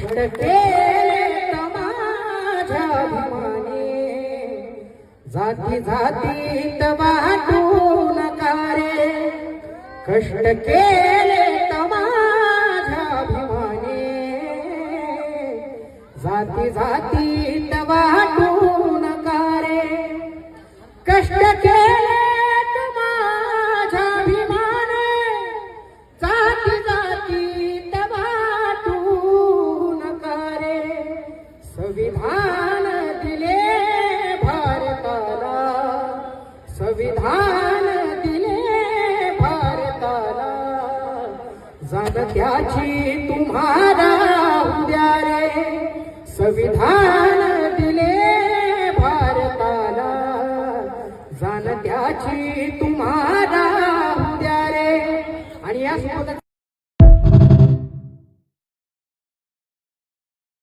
कष्ट केले माझ्या अभिमानी, जाती जातीत वाटू नका रे. कष्ट केले माझ्या अभिमानी, जाती जातीत वाटू नका रे. कष्ट केले माझ्या अभिमानी, जाती जातीत वाटू नका रे. संविधान दिले भारताला, संविधान दिले भारताला, जाणत्याची तुम्हाला उद्या रे. संविधान दिले भारताला, जाणत्याची तुम्हाला उद्या रे. आणि या